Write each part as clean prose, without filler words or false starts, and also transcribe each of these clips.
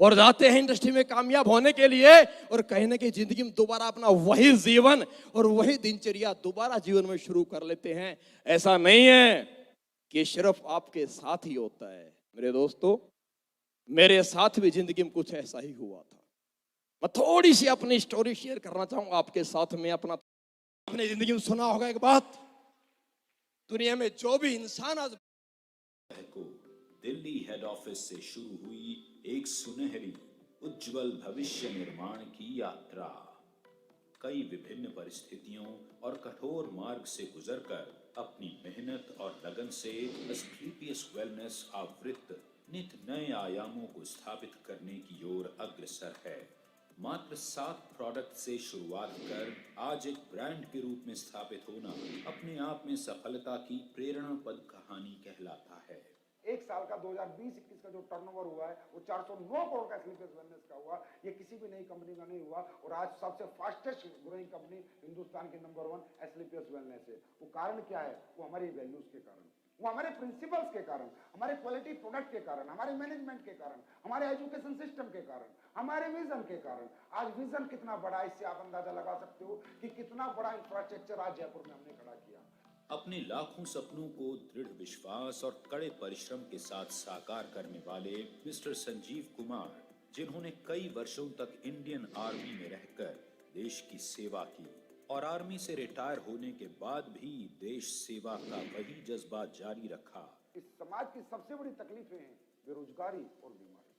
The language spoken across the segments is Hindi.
और जाते हैं इंडस्ट्री में कामयाब होने के लिए और कहीं ना कहीं जिंदगी में दोबारा अपना वही जीवन और वही दिनचर्या दोबारा जीवन में शुरू कर लेते हैं। ऐसा नहीं है कि सिर्फ आपके साथ ही होता है मेरे दोस्तों, मेरे साथ भी जिंदगी में कुछ ऐसा ही हुआ था। मैं थोड़ी सी अपनी स्टोरी शेयर करना चाहूंगा आपके साथ में। अपनी जिंदगी में सुना होगा एक बात, दुनिया में जो भी इंसान आज को दिल्ली हेड ऑफिस से शुरू हुई एक सुनहरी उज्जवल भविष्य निर्माण की यात्रा कई विभिन्न परिस्थितियों और कठोर मार्ग से गुजरकर अपनी मेहनत और लगन से एस्क्लेपियस वेलनेस आवृत्त नित नए आयामों को स्थापित करने की ओर अग्रसर है। मात्र 7 प्रोडक्ट से शुरुआत कर आज एक ब्रांड के रूप में स्थापित होना अपने आप में सफलता की प्रेरणापद कहानी कहलाता है। एक साल का 2020-21 का जो टर्नओवर हुआ है वो 409 करोड़ का एस्क्लेपियस वेलनेस का हुआ। ये किसी भी नई कंपनी का नहीं हुआ और आज सबसे फास्टेस्ट ग्रोइंग कंपनी हिंदुस्तान की नंबर 1 एस्क्लेपियस वेलनेस है। वो कारण क्या है? वो हमारी वैल्यूज के कारण, वो हमारे प्रिंसिपल्स के कारण, हमारे क्वालिटी प्रोडक्ट के कारण, हमारे मैनेजमेंट के कारण, हमारे एजुकेशन सिस्टम के कारण, हमारे विजन के कारण। आज विजन कितना बड़ा है इससे आप अंदाजा लगा सकते हो कि कितना बड़ा इंफ्रास्ट्रक्चर आज जयपुर में हमने खड़ा किया। अपने लाखों सपनों को दृढ़ विश्वास और कड़े परिश्रम के साथ साकार करने वाले मिस्टर संजीव कुमार, जिन्होंने कई वर्षों तक इंडियन आर्मी में रहकर देश की सेवा की और आर्मी से रिटायर होने के बाद भी देश सेवा का वही जज्बा जारी रखा। इस समाज की सबसे बड़ी तकलीफें हैं बेरोजगारी और बीमारी,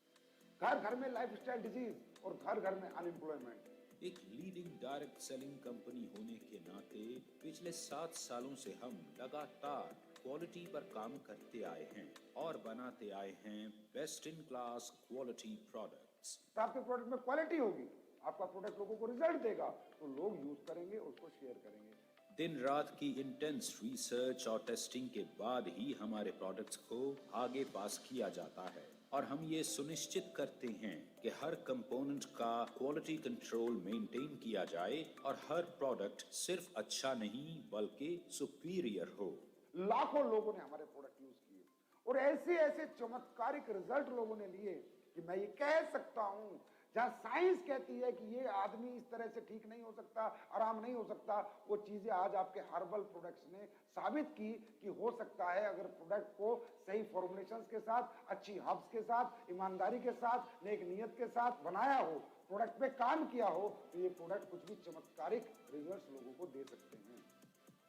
घर घर में लाइफस्टाइल डिजीज और घर घर में अनएम्प्लॉयमेंट। एक लीडिंग डायरेक्ट सेलिंग कंपनी होने के नाते पिछले 7 सालों से हम लगातार क्वालिटी पर काम करते आए हैं और बनाते आए हैं best in class quality products. आपके प्रोडक्ट में क्वालिटी होगी, आपका प्रोडक्ट लोगों को रिजल्ट देगा तो लोग यूज करेंगे, उसको शेयर करेंगे। दिन रात की इंटेंस रिसर्च और टेस्टिंग के बाद ही हमारे प्रोडक्ट्स को आगे पास किया जाता है और हम ये सुनिश्चित करते हैं कि हर कंपोनेंट का क्वालिटी कंट्रोल मेंटेन किया जाए और हर प्रोडक्ट सिर्फ अच्छा नहीं बल्कि सुपीरियर हो। लाखों लोगों ने हमारे प्रोडक्ट यूज किए और ऐसे ऐसे चमत्कारिक रिजल्ट लोगों ने लिए कि मैं ये कह सकता हूं, जहां साइंस कहती है कि ये आदमी इस तरह से ठीक नहीं हो सकता, आराम नहीं हो सकता, वो चीजें आज आपके हर्बल प्रोडक्ट्स ने साबित की कि हो सकता है। अगर प्रोडक्ट को सही फॉर्मुलेशंस के साथ, अच्छी हर्ब्स के साथ, ईमानदारी के साथ, नेक नियत के साथ बनाया हो, प्रोडक्ट पे काम किया हो, तो ये प्रोडक्ट कुछ भी चमत्कारिक रिजल्ट्स लोगों को दे सकते हैं।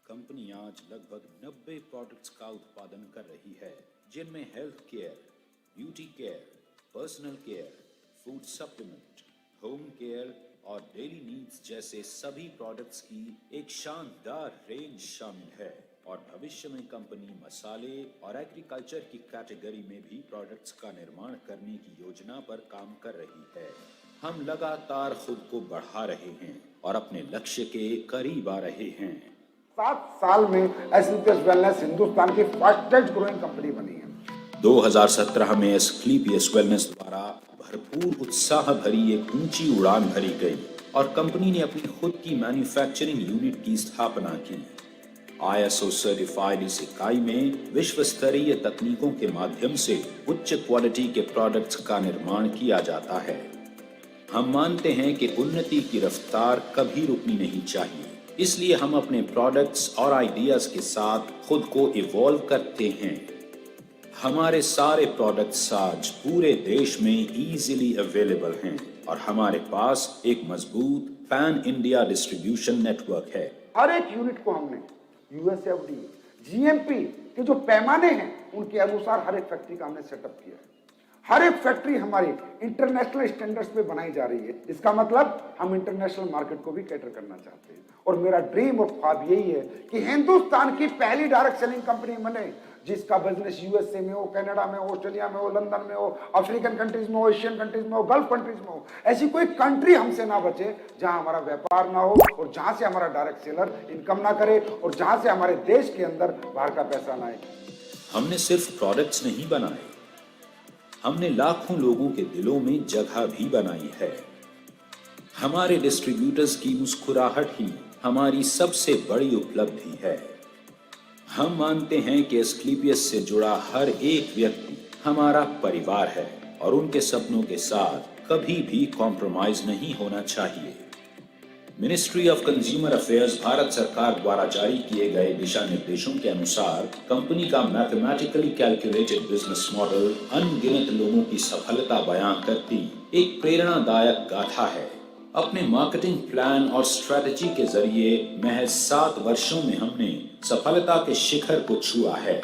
कंपनी आज लगभग 90 प्रोडक्ट्स का उत्पादन कर रही है, जिनमें health care, beauty care, personal care, food supplement, home care और डेली नीड्स जैसे सभी प्रोडक्ट्स की एक शानदार रेंज शामिल है। और भविष्य में कंपनी मसाले और एग्रीकल्चर की कैटेगरी में भी प्रोडक्ट्स का निर्माण करने की योजना पर काम कर रही है। हम लगातार खुद को बढ़ा रहे हैं और अपने लक्ष्य के करीब आ रहे हैं। 7 साल में एस्क्लेपियस वेलनेस हिंदुस्तान की फास्टेस्ट ग्रोइंग कंपनी बनी है। 2017 में एस्क्लेपियस वेलनेस द्वारा भरपूर उत्साह भरी एक ऊंची उड़ान भरी गई और कंपनी ने अपनी खुद की मैन्युफैक्चरिंग यूनिट की स्थापना की। ISO सर्टिफाइड इस इकाई में विश्व स्तरीय तकनीकों के माध्यम से उच्च क्वालिटी के प्रोडक्ट्स का निर्माण किया जाता है। हम मानते हैं कि उन्नति की रफ्तार कभी रुकनी नहीं चाहिए, इसलिए हम अपने प्रोडक्ट्स और आइडियाज के साथ खुद को इवॉल्व करते हैं। हमारे सारे प्रोडक्ट्स आज पूरे देश में इजीली अवेलेबल हैं और हमारे पास एक मजबूत पैन इंडिया डिस्ट्रीब्यूशन नेटवर्क है। हर एक यूनिट को हमने USFDA, GMP के जो पैमाने हैं उनके अनुसार हर एक फैक्ट्री का हमने सेटअप किया है। हर एक फैक्ट्री हमारी इंटरनेशनल स्टैंडर्ड्स पे बनाई जा रही है। इसका मतलब हम इंटरनेशनल मार्केट को भी कैटर करना चाहते हैं और मेरा ड्रीम और ख्वाब यही है कि हिंदुस्तान की पहली डायरेक्ट सेलिंग कंपनी बने जिसका बिजनेस USA में हो, कनाडा में हो, ऑस्ट्रेलिया में हो, लंदन में हो, अफ्रीकन कंट्रीज में हो, एशियन कंट्रीज में हो, गल्फ कंट्रीज में हो। ऐसी कोई कंट्री हमसे ना बचे जहां हमारा व्यापार ना हो और जहां से हमारा डायरेक्ट सेलर इनकम ना करे और जहां से हमारे देश के अंदर बाहर का पैसा ना आए। हमने सिर्फ प्रोडक्ट्स नहीं बनाए, हमने लाखों लोगों के दिलों में जगह भी बनाई है। हमारे डिस्ट्रीब्यूटर्स की मुस्कुराहट ही हमारी सबसे बड़ी उपलब्धि है। हम मानते हैं कि एस्क्लेपियस से जुड़ा हर एक व्यक्ति हमारा परिवार है और उनके सपनों के साथ कभी भी कॉम्प्रोमाइज नहीं होना चाहिए। Ministry of consumer affairs Bharat सरकार द्वारा जारी किए गए दिशा निर्देशों के अनुसार कंपनी का मैथमेटिकली कैलकुलेटेड बिजनेस मॉडल अनगिनत लोगों की सफलता बयां करती एक प्रेरणादायक गाथा है। अपने मार्केटिंग प्लान और स्ट्रेटजी के जरिए महज 7 वर्षों में हमने सफलता के शिखर को छुआ है।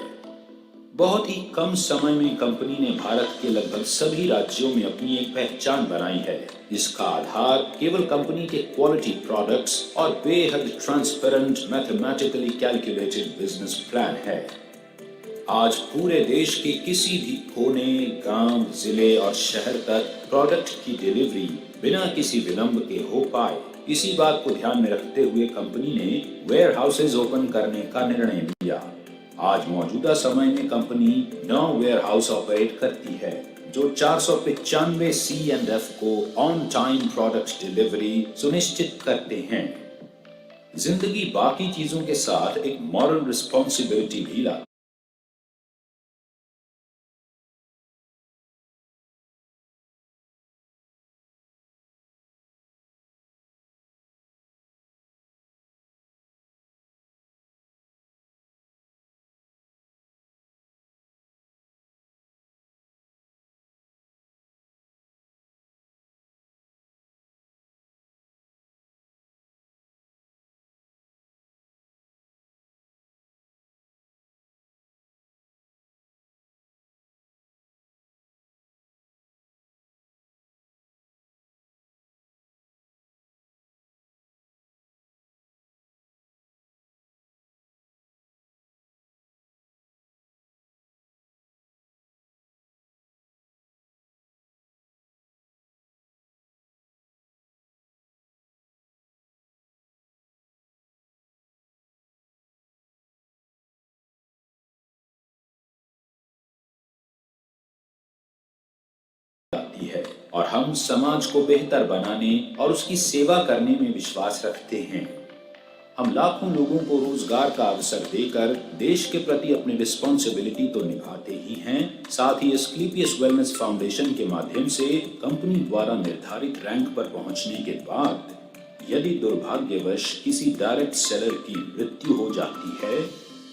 बहुत ही कम समय में कंपनी ने भारत के लगभग सभी राज्यों में अपनी एक पहचान बनाई है। इसका आधार केवल कंपनी के क्वालिटी प्रोडक्ट्स और बेहद transparent mathematically calculated business plan है। आज पूरे देश के किसी भी कोने, गांव, जिले और शहर तक प्रोडक्ट की डिलीवरी बिना किसी विलंब के हो पाए, इसी बात को ध्यान में रखते हुए कंपनी ने वेयर हाउसेज ओपन करने का निर्णय लिया। आज मौजूदा समय में कंपनी 9 वेयर हाउस ऑपरेट करती है जो 495 C&F को ऑन टाइम प्रोडक्ट डिलीवरी सुनिश्चित करते हैं। जिंदगी बाकी चीजों के साथ एक मॉरल रिस्पॉन्सिबिलिटी भी लाती है और हम समाज को बेहतर बनाने और उसकी सेवा करने में विश्वास रखते हैं। हम लाखों लोगों को रोजगार का अवसर देकर देश के प्रति अपनी रिस्पॉन्सिबिलिटी तो निभाते ही हैं, साथ ही एस्क्लेपियस वेलनेस फाउंडेशन के माध्यम से कंपनी द्वारा निर्धारित रैंक पर पहुंचने के बाद यदि दुर्भाग्यवश किसी डायरेक्ट सेलर की मृत्यु हो जाती है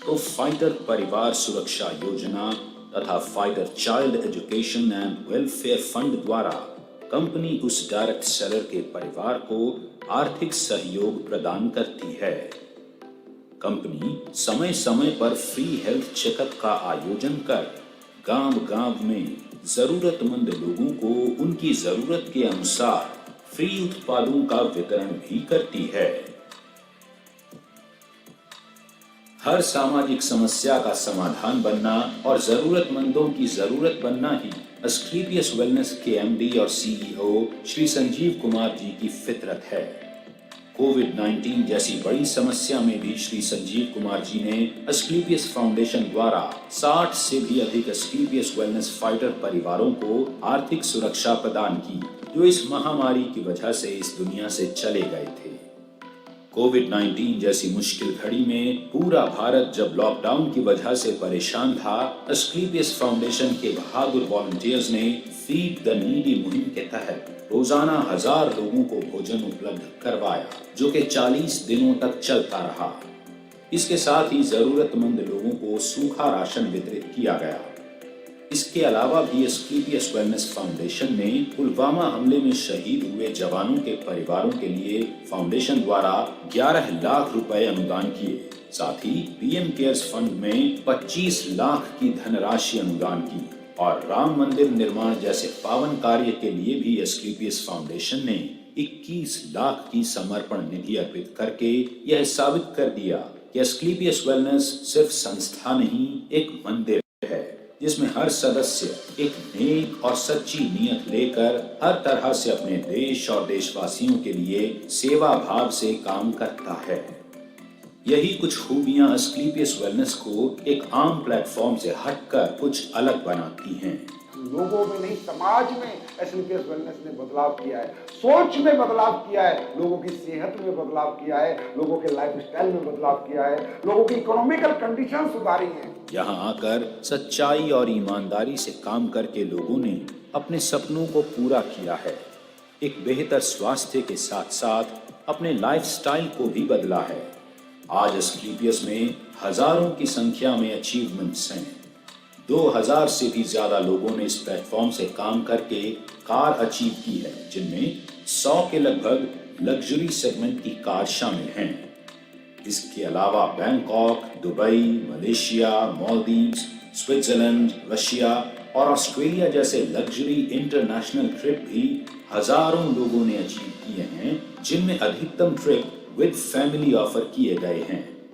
तो फाइटर परिवार सुरक्षा योजना तथा fighter child education and welfare fund द्वारा कंपनी उस डायरेक्ट सेलर के परिवार को आर्थिक सहयोग प्रदान करती है। कंपनी समय समय पर फ्री हेल्थ चेकअप का आयोजन कर गांव-गांव में जरूरतमंद लोगों को उनकी जरूरत के अनुसार फ्री उत्पादों का वितरण भी करती है। हर सामाजिक समस्या का समाधान बनना और जरूरतमंदों की जरूरत बनना ही एस्क्लेपियस वेलनेस के एमडी और सीईओ श्री संजीव कुमार जी की फितरत है। कोविड-19 जैसी बड़ी समस्या में भी श्री संजीव कुमार जी ने एस्क्लेपियस फाउंडेशन द्वारा 60 से भी अधिक एस्क्लेपियस वेलनेस फाइटर परिवारों को आर्थिक सुरक्षा प्रदान की, जो इस महामारी की वजह से इस दुनिया से चले गए थे। कोविड-19 जैसी मुश्किल घड़ी में पूरा भारत जब लॉकडाउन की वजह से परेशान था, एस्क्लेपियस फाउंडेशन के बहादुर वॉलंटियर्स ने फीड द नीडी मुहिम के तहत रोजाना 1000 लोगों को भोजन उपलब्ध करवाया, जो कि 40 दिनों तक चलता रहा। इसके साथ ही जरूरतमंद लोगों को सूखा राशन वितरित किया गया। इसके अलावा भी एस्क्लेपियस वेलनेस फाउंडेशन ने पुलवामा हमले में शहीद हुए जवानों के परिवारों के लिए फाउंडेशन द्वारा 11 लाख रुपए अनुदान किए। साथ ही पीएम केयर्स फंड में 25 लाख की धनराशि अनुदान की और राम मंदिर निर्माण जैसे पावन कार्य के लिए भी एस्क्लेपियस फाउंडेशन ने 21 लाख की समर्पण निधि अर्पित करके यह साबित कर दिया कि एस्क्लेपियस वेलनेस सिर्फ संस्था नहीं, एक मंदिर है जिसमें हर सदस्य एक नेक और सच्ची नीयत लेकर हर तरह से अपने देश और देशवासियों के लिए सेवा भाव से काम करता है। यही कुछ खूबियां एस्क्लेपियस वेलनेस को एक आम प्लेटफॉर्म से हटकर कुछ अलग बनाती हैं। लोगों में नहीं, समाज में एस्क्लेपियस वेलनेस ने बदलाव किया है, सोच में बदलाव किया है, लोगों की सेहत में बदलाव किया है, लोगों के लाइफस्टाइल में बदलाव किया है, लोगों की इकोनॉमिकल कंडीशन सुधारी है। यहाँ आकर सच्चाई और ईमानदारी से काम करके लोगों ने अपने सपनों को पूरा किया है, एक बेहतर स्वास्थ्य के साथ साथ अपने लाइफस्टाइल को भी बदला है। आज एस्क्लेपियस में हजारों की संख्या में अचीवमेंट्स हैं। 2000 से भी ज्यादा लोगों ने इस प्लेटफॉर्म से काम करके कार अचीव की है, जिनमें 100 के लगभग लग्जरी सेगमेंट की कार शामिल हैं। इसके अलावा Bangkok, Dubai, Malaysia, Maldives, Switzerland, Russia और ऑस्ट्रेलिया जैसे लग्जरी इंटरनेशनल ट्रिप भी हजारों लोगों ने अचीव किए हैं, जिनमें अधिकतम ट्रिप विद फैमिली ऑफर किए गए हैं।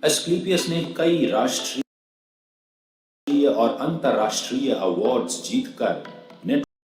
एस्क्लेपियस ने कई राष्ट्रीय और अंतर्राष्ट्रीय अवार्ड्स जीतकर